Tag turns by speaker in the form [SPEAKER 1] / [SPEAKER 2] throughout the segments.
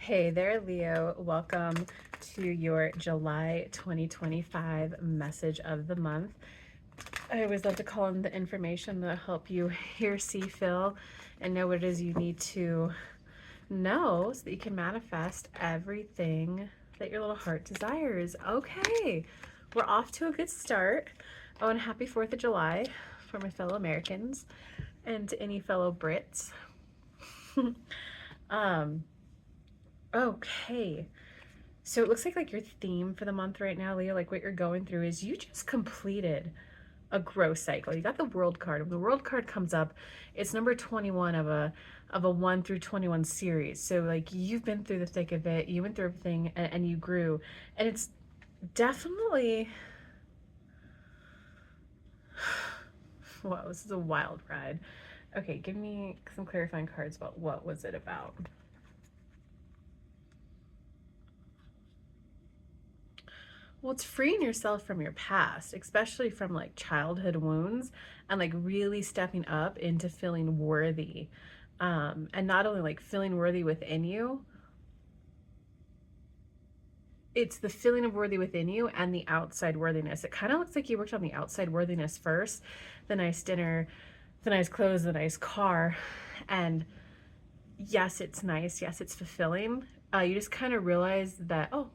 [SPEAKER 1] Hey there, Leo. Welcome to your July 2025 message of the month. I always love to call in the information that help you hear, see, feel, and know what it is you need to know so that you can manifest everything that your little heart desires. Okay, we're off to a good start. Oh, and happy 4th of July for my fellow Americans and to any fellow Brits. um, okay. So it looks like your theme for the month right now, Leo, like what you're going through is you just completed a growth cycle. You got the world card. When the world card comes up, it's number 21 of a 1 through 21 series. So like you've been through the thick of it, you went through everything and you grew. And it's definitely wow, this is a wild ride. Okay, give me some clarifying cards about what was it about. Well, it's freeing yourself from your past, especially from like childhood wounds, and like really stepping up into feeling worthy. And not only like feeling worthy within you, it's the feeling of worthy within you and the outside worthiness. It kind of looks like you worked on the outside worthiness first, the nice dinner, the nice clothes, the nice car. And yes, it's nice. Yes, it's fulfilling. You just kind of realize that, oh,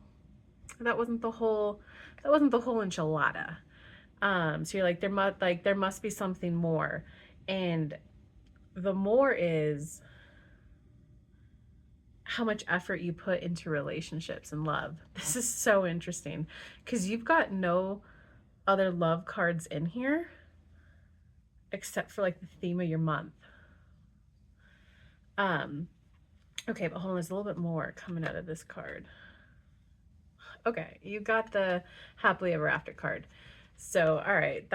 [SPEAKER 1] that wasn't the whole enchilada. So you're like, there must be something more. And the more is how much effort you put into relationships and love. This is so interesting because you've got no other love cards in here except for like the theme of your month. Okay, but hold on, there's a little bit more coming out of this card. Okay, you got the happily ever after card. So, all right,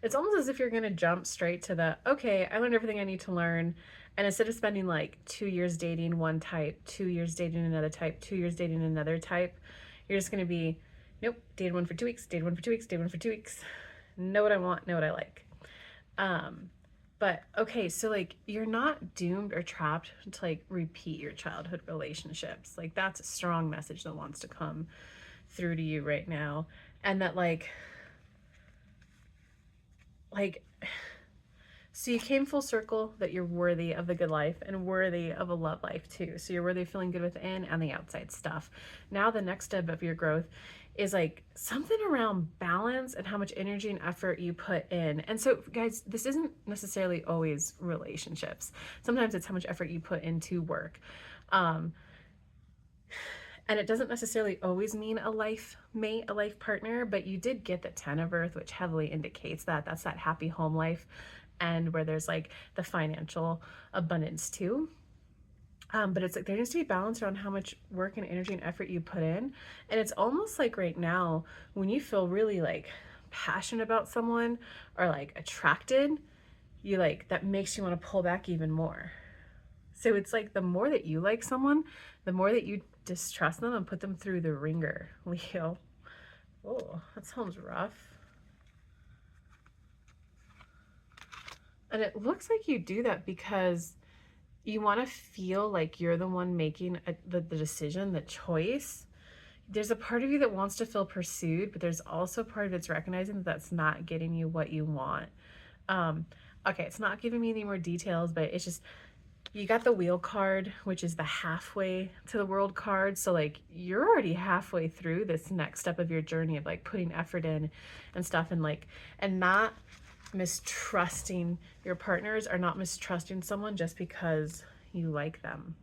[SPEAKER 1] it's almost as if you're going to jump straight to the, okay, I learned everything I need to learn. And instead of spending like 2 years dating one type, 2 years dating another type, 2 years dating another type, you're just going to be, nope, dated one for 2 weeks, dated one for 2 weeks, dated one for 2 weeks. Know what I want, know what I like. But okay, so like you're not doomed or trapped to like repeat your childhood relationships. Like that's a strong message that wants to come through to you right now. And that like so you came full circle that you're worthy of the good life and worthy of a love life too. So you're worthy of feeling good within and the outside stuff. Now the next step of your growth is like something around balance and how much energy and effort you put in. And so guys, this isn't necessarily always relationships. Sometimes it's how much effort you put into work. And it doesn't necessarily always mean a life mate, a life partner, but you did get the 10 of Earth, which heavily indicates that. That's that happy home life and where there's like the financial abundance too. But it's like there needs to be balance around how much work and energy and effort you put in. And it's almost like right now, when you feel really like passionate about someone or like attracted, you like that makes you want to pull back even more. So it's like the more that you like someone, the more that you distrust them and put them through the ringer, Leo. Oh, that sounds rough. And it looks like you do that because you want to feel like you're the one making the decision, the choice. There's a part of you that wants to feel pursued, but there's also a part of it's recognizing that that's not getting you what you want. Okay, it's not giving me any more details, but it's just you got the wheel card, which is the halfway to the world card. So like you're already halfway through this next step of your journey of like putting effort in and stuff and like and not mistrusting your partners or not mistrusting someone just because you like them.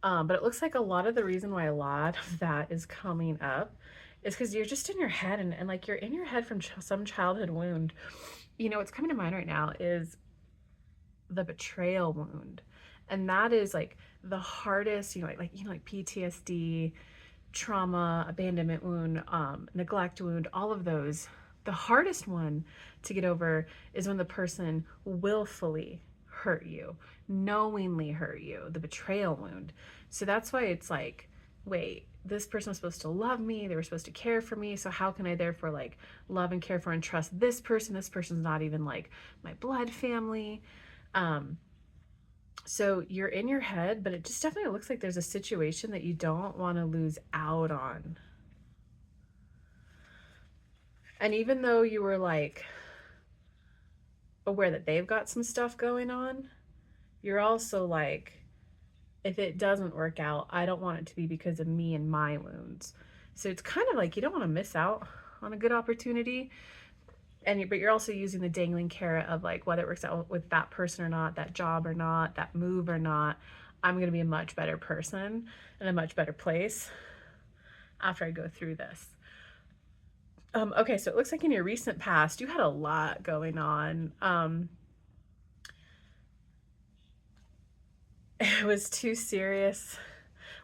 [SPEAKER 1] But it looks like a lot of the reason why a lot of that is coming up is because you're just in your head and like you're in your head from some childhood wound. You know, what's coming to mind right now is the betrayal wound. And that is like the hardest, like PTSD, trauma, abandonment wound, neglect wound, all of those. The hardest one to get over is when the person willfully hurt you, knowingly hurt you, the betrayal wound. So that's why it's like, wait, this person was supposed to love me, they were supposed to care for me, so how can I therefore like love and care for and trust this person? This person's not even like my blood family. So you're in your head, but it just definitely looks like there's a situation that you don't want to lose out on. And even though you were like aware that they've got some stuff going on, you're also like, if it doesn't work out, I don't want it to be because of me and my wounds. So it's kind of like you don't want to miss out on a good opportunity. But you're also using the dangling carrot of like whether it works out with that person or not, that job or not, that move or not, I'm going to be a much better person and a much better place after I go through this. Okay, so it looks like in your recent past, you had a lot going on. It was too serious.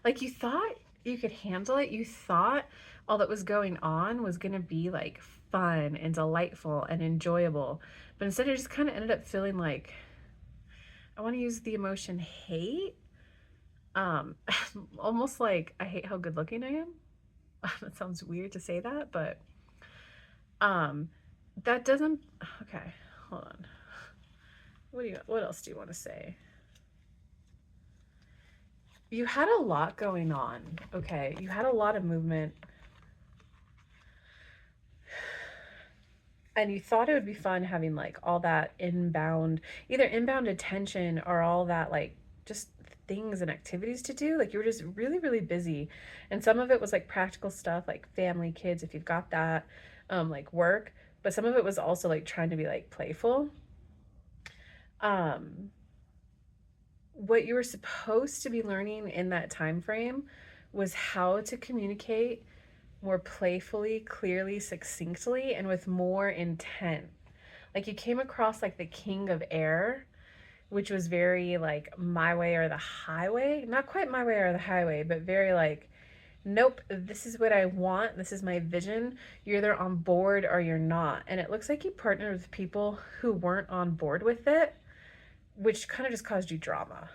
[SPEAKER 1] Like you thought you could handle it. You thought all that was going on was going to be like fun and delightful and enjoyable. But instead, it just kind of ended up feeling like, I want to use the emotion hate. Um, Almost like I hate how good looking I am. That sounds weird to say that, but um, that doesn't. Okay, hold on. What else do you want to say? You had a lot going on. Okay, you had a lot of movement. And you thought it would be fun having like all that either inbound attention or all that like just things and activities to do. Like you were just really, really busy. And some of it was like practical stuff, like family, kids, if you've got that, like work. But some of it was also like trying to be like playful. Um, what you were supposed to be learning in that time frame was how to communicate more playfully, clearly, succinctly, and with more intent. Like you came across like the king of air, which was very like my way or the highway. Not quite my way or the highway, but very like, nope, this is what I want. This is my vision. You're either on board or you're not. And it looks like you partnered with people who weren't on board with it, which kind of just caused you drama.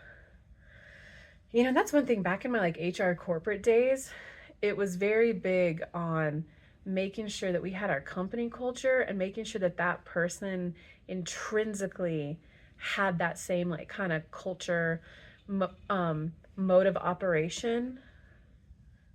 [SPEAKER 1] You know, that's one thing back in my like HR corporate days, it was very big on making sure that we had our company culture and making sure that that person intrinsically had that same like kind of culture mode of operation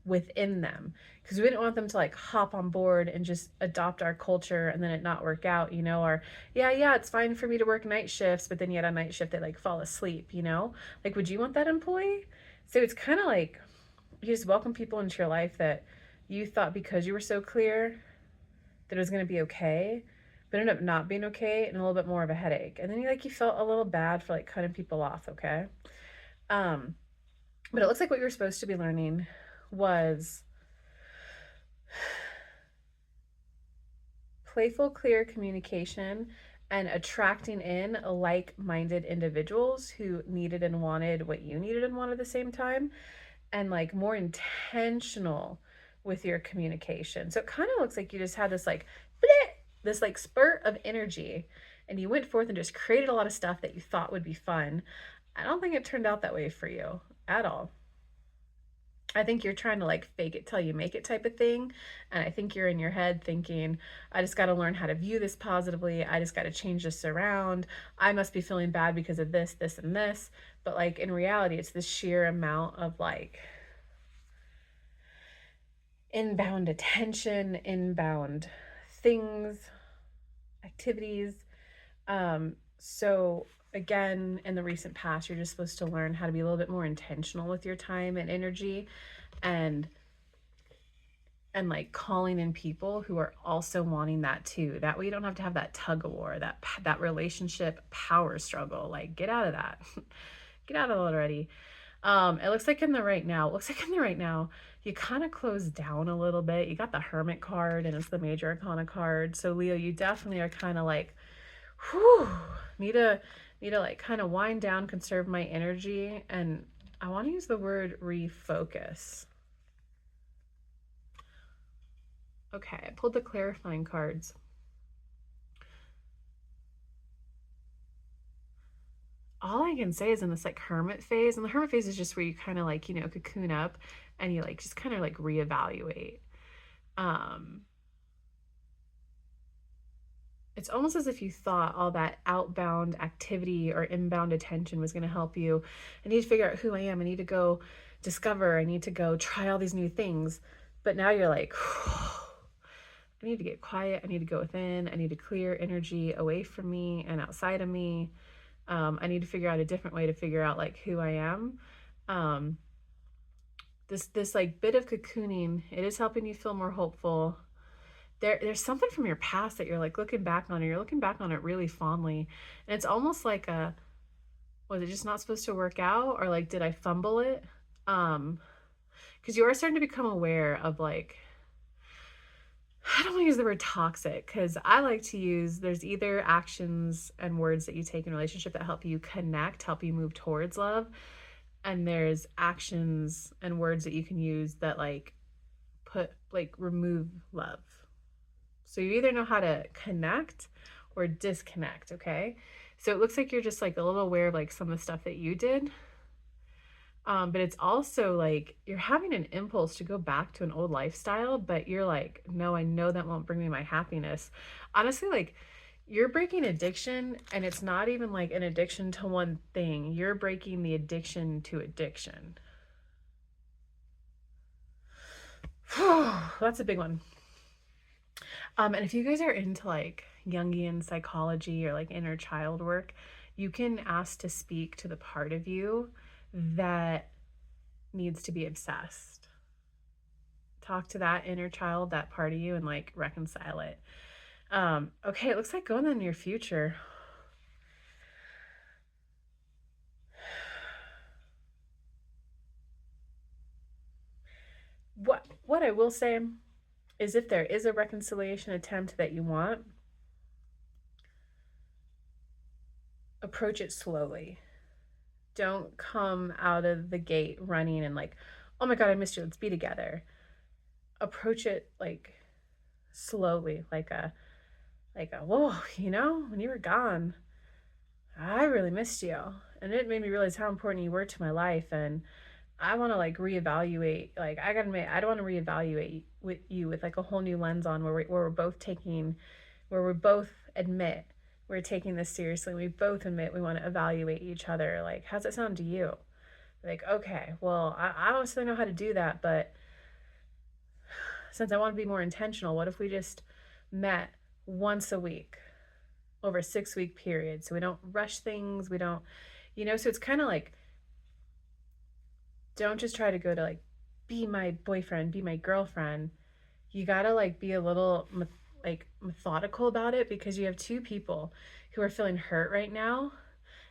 [SPEAKER 1] within them, because we didn't want them to like hop on board and just adopt our culture and then it not work out, you know, or yeah, it's fine for me to work night shifts, but then yet on night shift they like fall asleep, you know, like would you want that employee? So it's kind of like you just welcome people into your life that you thought because you were so clear that it was going to be okay, but ended up not being okay and a little bit more of a headache. And then you felt a little bad for like cutting people off, okay? Um, but it looks like what you were supposed to be learning was playful, clear communication and attracting in like-minded individuals who needed and wanted what you needed and wanted at the same time, and like more intentional with your communication. So it kind of looks like you just had this like bleh, this like spurt of energy and you went forth and just created a lot of stuff that you thought would be fun. I don't think it turned out that way for you at all. I think you're trying to like fake it till you make it type of thing. And I think you're in your head thinking, I just got to learn how to view this positively. I just got to change this around. I must be feeling bad because of this, this, and this. But like in reality, it's the sheer amount of like inbound attention, inbound things, activities. So again, in the recent past, you're just supposed to learn how to be a little bit more intentional with your time and energy, and like calling in people who are also wanting that too. That way you don't have to have that tug of war, that relationship power struggle. Like get out of that. Get out of it already. It looks like in the right now, you kind of closed down a little bit. You got the Hermit card and it's the Major Arcana card. So Leo, you definitely are kind of like, whew, need to like kind of wind down, conserve my energy. And I want to use the word refocus. Okay, I pulled the clarifying cards. All I can say is in this like hermit phase, and the hermit phase is just where you kind of like, you know, cocoon up and you like just kind of like reevaluate. Um, It's almost as if you thought all that outbound activity or inbound attention was going to help you. I need to figure out who I am. I need to go discover. I need to go try all these new things. But now you're like, I need to get quiet. I need to go within. I need to clear energy away from me and outside of me. I need to figure out a different way to figure out like who I am. Um, this like bit of cocooning, it is helping you feel more hopeful. There's something from your past that you're like looking back on, and you're looking back on it really fondly. And it's almost like a, was it just not supposed to work out? Or like, did I fumble it? Because you are starting to become aware of like, I don't want to use the word toxic because I like to use, there's either actions and words that you take in a relationship that help you connect, help you move towards love. And there's actions and words that you can use that like remove love. So you either know how to connect or disconnect, okay? So it looks like you're just like a little aware of like some of the stuff that you did. But it's also like you're having an impulse to go back to an old lifestyle, but you're like, no, I know that won't bring me my happiness. Honestly, like you're breaking addiction, and it's not even like an addiction to one thing. You're breaking the addiction to addiction. That's a big one. And if you guys are into like Jungian psychology or like inner child work, you can ask to speak to the part of you that needs to be obsessed. Talk to that inner child, that part of you, and like reconcile it. Okay, it looks like going in the near future. What I will say is if there is a reconciliation attempt that you want, approach it slowly. Don't come out of the gate running and like, oh my God, I missed you. Let's be together. Approach it like slowly, whoa, when you were gone, I really missed you. And it made me realize how important you were to my life. And I want to like reevaluate, like, I gotta admit, I don't want to reevaluate with you with like a whole new lens on where we're both taking, where we both admit we're taking this seriously. We both admit we want to evaluate each other. Like, how's it sound to you? Like, okay, well, I don't necessarily know how to do that, but since I want to be more intentional, what if we just met once a week over a 6-week period? So we don't rush things. We don't, so it's kind of like, don't just try to go to like, be my boyfriend, be my girlfriend. You got to like be a little methodical about it, because you have two people who are feeling hurt right now.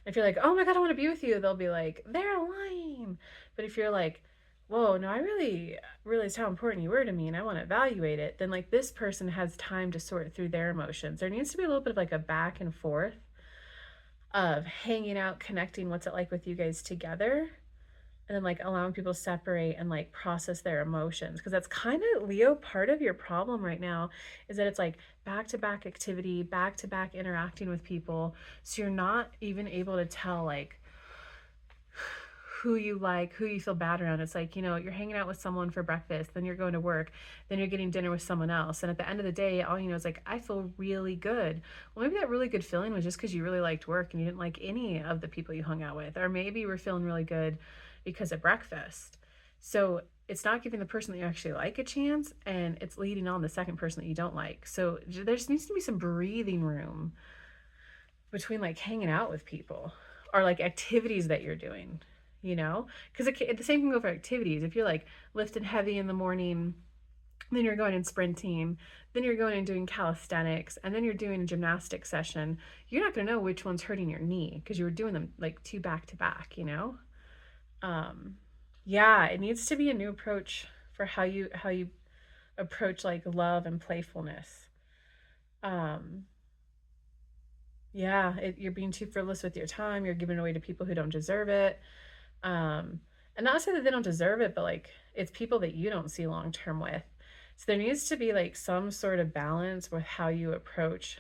[SPEAKER 1] If you're like, oh my God, I want to be with you, they'll be like, they're lying. But if you're like, whoa, no, I really realize how important you were to me and I want to evaluate it, then like this person has time to sort through their emotions. There needs to be a little bit of like a back and forth of hanging out, connecting, what's it like with you guys together, and then like allowing people to separate and like process their emotions. Because that's kind of, Leo, part of your problem right now is that it's like back to back activity, back to back interacting with people. So you're not even able to tell like who you like, who you feel bad around. It's like, you're hanging out with someone for breakfast, then you're going to work, then you're getting dinner with someone else. And at the end of the day, all you know is like, I feel really good. Well, maybe that really good feeling was just because you really liked work and you didn't like any of the people you hung out with. Or maybe you were feeling really good because of breakfast. So it's not giving the person that you actually like a chance, and it's leading on the second person that you don't like. So there needs to be some breathing room between like hanging out with people or like activities that you're doing, because the same can go for activities. If you're like lifting heavy in the morning, then you're going and sprinting, then you're going and doing calisthenics, and then you're doing a gymnastics session, you're not going to know which one's hurting your knee because you were doing them like two back to back. Yeah, it needs to be a new approach for how you approach like love and playfulness. um yeah, you're being too frivolous with your time. You're giving it away to people who don't deserve it. And not to say that they don't deserve it, but like it's people that you don't see long term with. So there needs to be like some sort of balance with how you approach.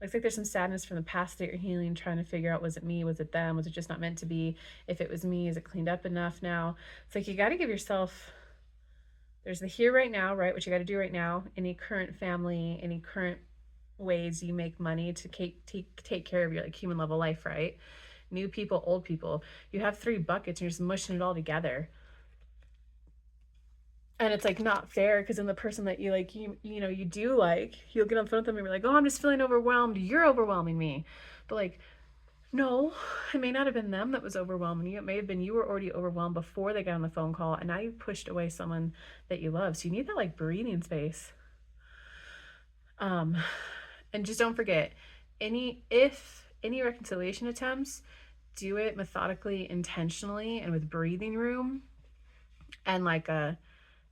[SPEAKER 1] Looks like there's some sadness from the past that you're healing, trying to figure out, was it me? Was it them? Was it just not meant to be? If it was me, is it cleaned up enough now? It's like you got to give yourself, there's the here right now, right? What you got to do right now, any current family, any current ways you make money to take care of your like human level life, right? New people, old people. You have 3 buckets and you're just mushing it all together. And it's like not fair because then the person that you like, you know, you do like, you'll get on the phone with them and be like, oh, I'm just feeling overwhelmed. You're overwhelming me. But like, no, it may not have been them that was overwhelming you. It may have been you were already overwhelmed before they got on the phone call, and now you pushed away someone that you love. So you need that like breathing space. And just don't forget, any reconciliation attempts, do it methodically, intentionally, and with breathing room, and like a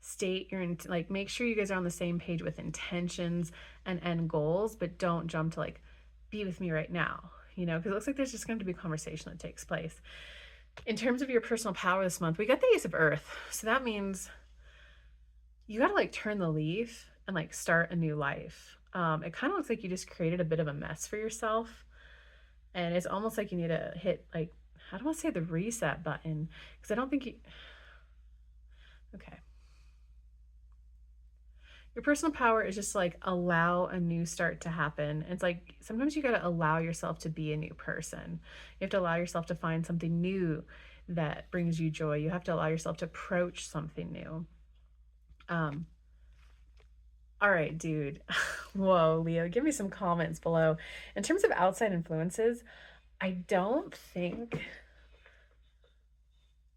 [SPEAKER 1] state your like make sure you guys are on the same page with intentions and end goals, but don't jump to like be with me right now, you know, because it looks like there's just going to be a conversation that takes place. In terms of your personal power this month, we got the Ace of Earth, so that means you got to like turn the leaf and like start a new life. It kind of looks like you just created a bit of a mess for yourself, and it's almost like you need to hit like, I don't want to say the reset button because I don't think you, okay, your personal power is just like allow a new start to happen. It's like sometimes you got to allow yourself to be a new person. You have to allow yourself to find something new that brings you joy. You have to allow yourself to approach something new. All right, dude. Whoa, Leo, give me some comments below. In terms of outside influences, I don't think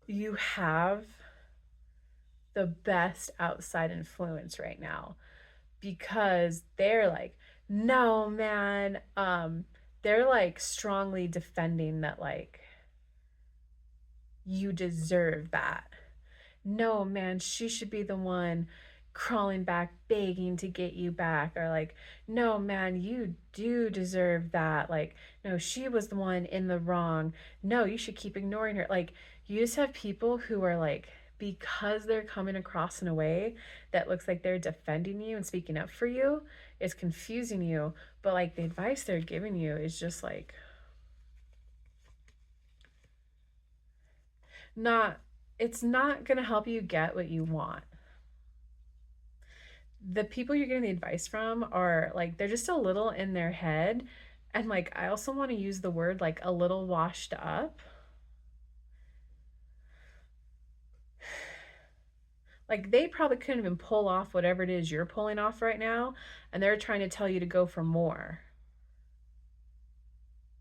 [SPEAKER 1] you have the best outside influence right now because they're like, no, man. They're like strongly defending that, like, you deserve that. No, man, she should be the one crawling back, begging to get you back. Or like, no, man, you do deserve that. Like, no, she was the one in the wrong. No, you should keep ignoring her. Like, you just have people who are like, because they're coming across in a way that looks like they're defending you and speaking up for you, is confusing you. But like the advice they're giving you is just like not, it's not going to help you get what you want. The people you're getting the advice from are like, they're just a little in their head. And like, I also want to use the word like a little washed up. Like, they probably couldn't even pull off whatever it is you're pulling off right now. And they're trying to tell you to go for more.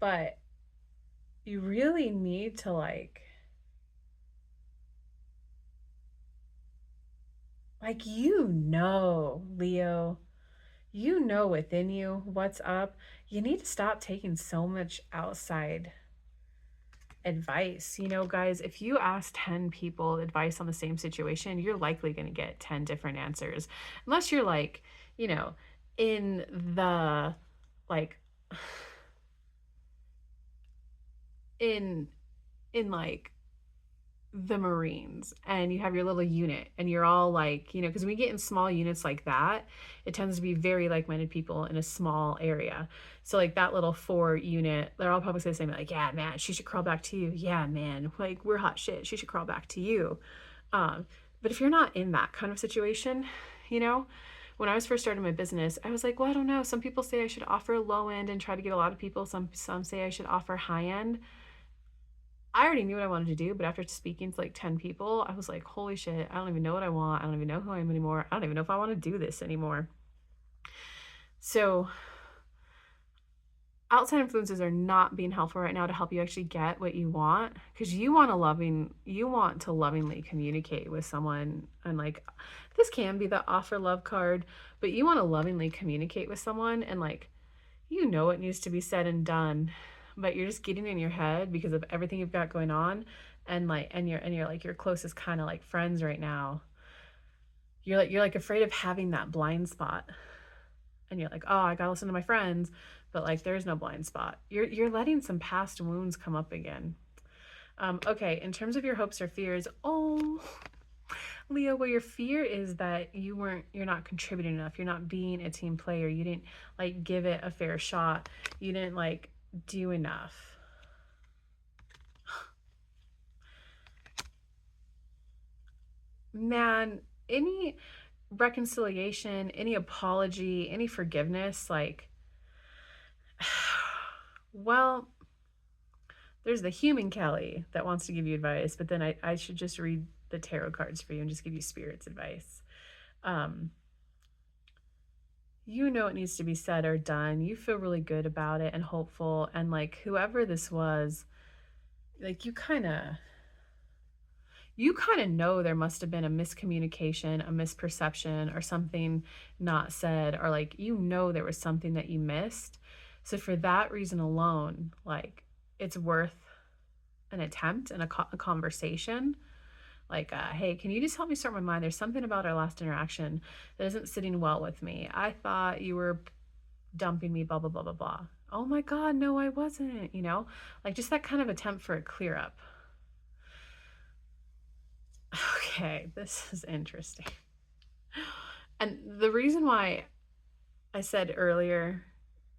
[SPEAKER 1] But you really need to you know, Leo, you know within you what's up. You need to stop taking so much outside advice. You know, guys, if you ask 10 people advice on the same situation, you're likely going to get 10 different answers. Unless you're like, you know, in the like in like the Marines and you have your little unit and you're all like, you know, because when we get in small units like that, it tends to be very like-minded people in a small area. So like that little 4 unit, they're all probably say the same, like, yeah, man, she should crawl back to you. Yeah, man, like we're hot shit. She should crawl back to you. But if you're not in that kind of situation, you know, when I was first starting my business, I was like, well, I don't know. Some people say I should offer low end and try to get a lot of people. Some say I should offer high end. I already knew what I wanted to do, but after speaking to like 10 people, I was like, holy shit, I don't even know what I want. I don't even know who I am anymore. I don't even know if I want to do this anymore. So outside influences are not being helpful right now to help you actually get what you want, because you want to lovingly communicate with someone. And like, this can be the offer love card, but you want to lovingly communicate with someone, and like, you know what needs to be said and done, but you're just getting in your head because of everything you've got going on. And like, and you're like your closest kind of like friends right now, you're like afraid of having that blind spot, and you're like, oh, I gotta listen to my friends. But like, there's no blind spot. You're letting some past wounds come up again. Okay, in terms of your hopes or fears, oh, Leo, well, your fear is that you're not contributing enough. You're not being a team player. You didn't like give it a fair shot. You didn't like do enough. Man, any reconciliation, any apology, any forgiveness, like, Well, there's the human Kelly that wants to give you advice, but then I should just read the tarot cards for you and just give you spirit's advice. Um, you know what needs to be said or done. You feel really good about it and hopeful. And like whoever this was, like you kind of know there must have been a miscommunication, a misperception, or something not said, or like there was something that you missed. So for that reason alone, like it's worth an attempt and a conversation. Like, hey, can you just help me start my mind? There's something about our last interaction that isn't sitting well with me. I thought you were dumping me, blah, blah, blah, blah, blah. Oh my God, no, I wasn't, like just that kind of attempt for a clear up. Okay, this is interesting. And the reason why I said earlier,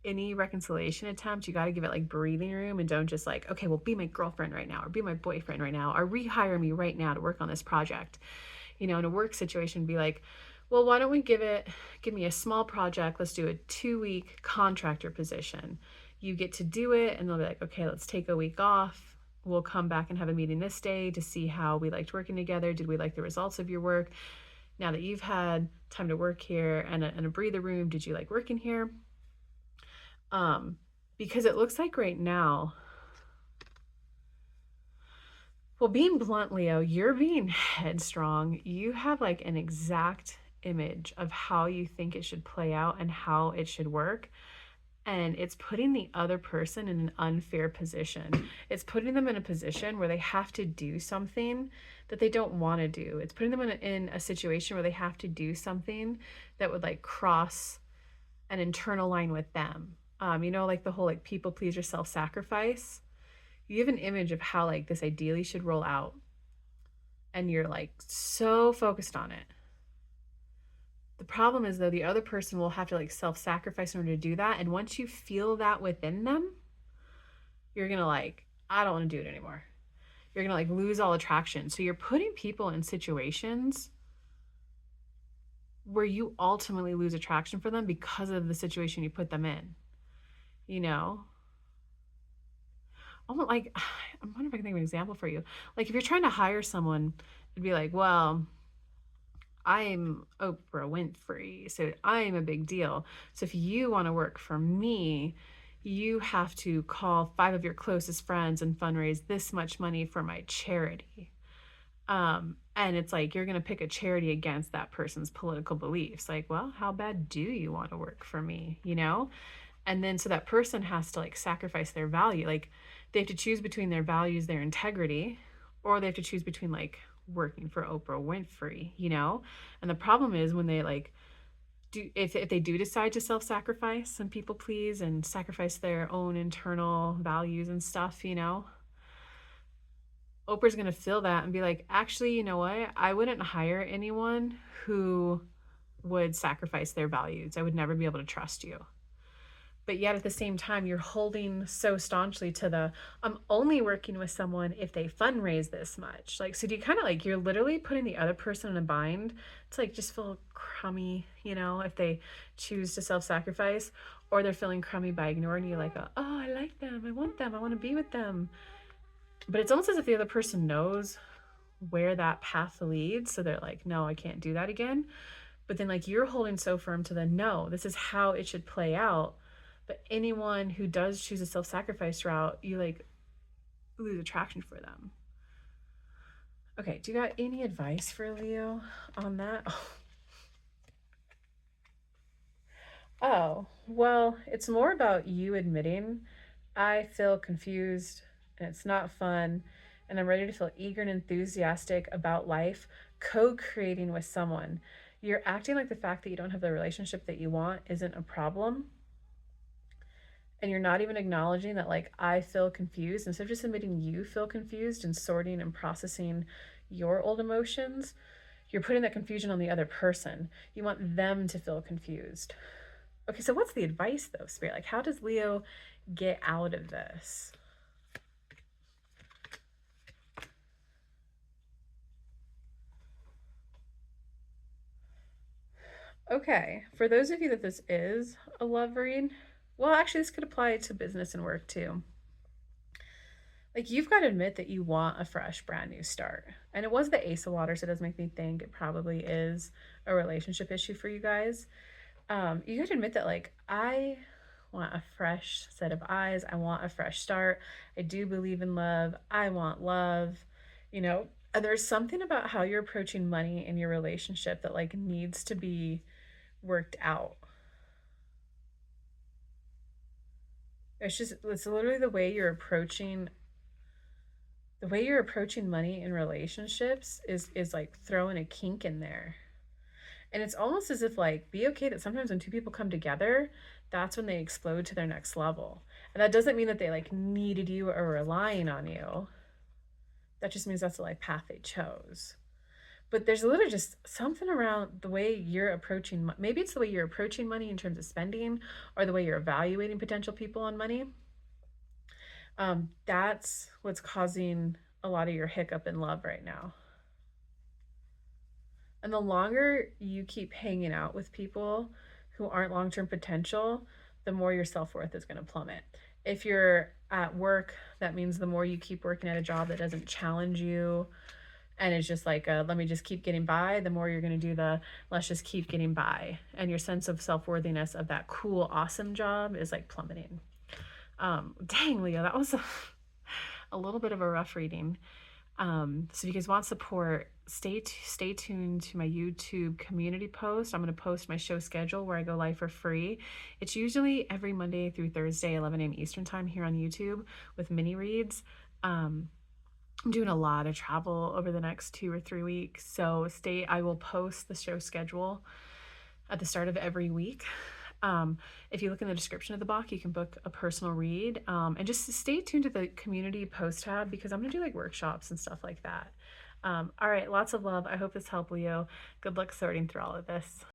[SPEAKER 1] any reconciliation attempt, you got to give it like breathing room and don't just like, okay, well, be my girlfriend right now or be my boyfriend right now or rehire me right now to work on this project. In a work situation, be like, well, why don't we give me a small project. Let's do a 2-week contractor position. You get to do it and they'll be like, okay, let's take a week off. We'll come back and have a meeting this day to see how we liked working together. Did we like the results of your work? Now that you've had time to work here and a breather room, did you like working here? Because it looks like right now, well, being blunt, Leo, you're being headstrong. You have like an exact image of how you think it should play out and how it should work. And it's putting the other person in an unfair position. It's putting them in a position where they have to do something that they don't want to do. It's putting them in a situation where they have to do something that would like cross an internal line with them. Like the whole like people pleaser self-sacrifice. You have an image of how like this ideally should roll out. And you're like so focused on it. The problem is though, the other person will have to like self-sacrifice in order to do that. And once you feel that within them, you're gonna like, I don't want to do it anymore. You're gonna like lose all attraction. So you're putting people in situations where you ultimately lose attraction for them because of the situation you put them in. You know? Oh, like I wonder if I can think of an example for you. Like if you're trying to hire someone, it'd be like, well, I'm Oprah Winfrey, so I'm a big deal. So if you want to work for me, you have to call 5 of your closest friends and fundraise this much money for my charity. And it's like you're going to pick a charity against that person's political beliefs. Like, well, how bad do you want to work for me? And then so that person has to like sacrifice their value. Like they have to choose between their values, their integrity, or they have to choose between like working for Oprah Winfrey. And the problem is when they like do if they do decide to self-sacrifice and people please and sacrifice their own internal values and stuff. Oprah's going to feel that and be like, actually, you know what? I wouldn't hire anyone who would sacrifice their values. I would never be able to trust you. But yet at the same time, you're holding so staunchly to I'm only working with someone if they fundraise this much. Like, so do you kind of like, you're literally putting the other person in a bind to like just feel crummy, if they choose to self-sacrifice, or they're feeling crummy by ignoring you, like, oh, I like them. I want them. I want to be with them. But it's almost as if the other person knows where that path leads. So they're like, no, I can't do that again. But then like you're holding so firm to the no, this is how it should play out. But anyone who does choose a self-sacrifice route, you like lose attraction for them. Okay, do you got any advice for Leo on that? Oh, well, it's more about you admitting I feel confused and it's not fun and I'm ready to feel eager and enthusiastic about life, co-creating with someone. You're acting like the fact that you don't have the relationship that you want isn't a problem. And you're not even acknowledging that like I feel confused. Instead of just admitting you feel confused and sorting and processing your old emotions, you're putting that confusion on the other person. You want them to feel confused. Okay, so what's the advice though, Spirit? Like how does Leo get out of this? Okay, for those of you that this is a love read, well, actually, this could apply to business and work too. Like, you've got to admit that you want a fresh, brand new start. And it was the Ace of Water, so it does make me think it probably is a relationship issue for you guys. You got to admit that, like, I want a fresh set of eyes. I want a fresh start. I do believe in love. I want love. You know, and there's something about how you're approaching money in your relationship that, like, needs to be worked out. It's literally the way you're approaching money in relationships is like throwing a kink in there. And it's almost as if, like, be okay that sometimes when two people come together, that's when they explode to their next level. And that doesn't mean that they like needed you or relying on you. That just means that's the life path they chose. But there's literally just something around the way you're approaching, maybe it's the way you're approaching money in terms of spending, or the way you're evaluating potential people on money. That's what's causing a lot of your hiccup in love right now. And the longer you keep hanging out with people who aren't long term potential, the more your self worth is going to plummet. If you're at work, that means the more you keep working at a job that doesn't challenge you and it's just like, let me just keep getting by, the more you're going to do the let's just keep getting by. And your sense of self worthiness of that cool, awesome job is like plummeting. Dang, Leo, that was a little bit of a rough reading. So if you guys want support, stay tuned to my YouTube community post. I'm going to post my show schedule where I go live for free. It's usually every Monday through Thursday, 11 a.m. Eastern time here on YouTube with mini reads. I'm doing a lot of travel over the next 2 or 3 weeks. So I will post the show schedule at the start of every week. If you look in the description of the book, you can book a personal read, and just stay tuned to the community post tab because I'm going to do like workshops and stuff like that. All right, lots of love. I hope this helped, Leo. Good luck sorting through all of this.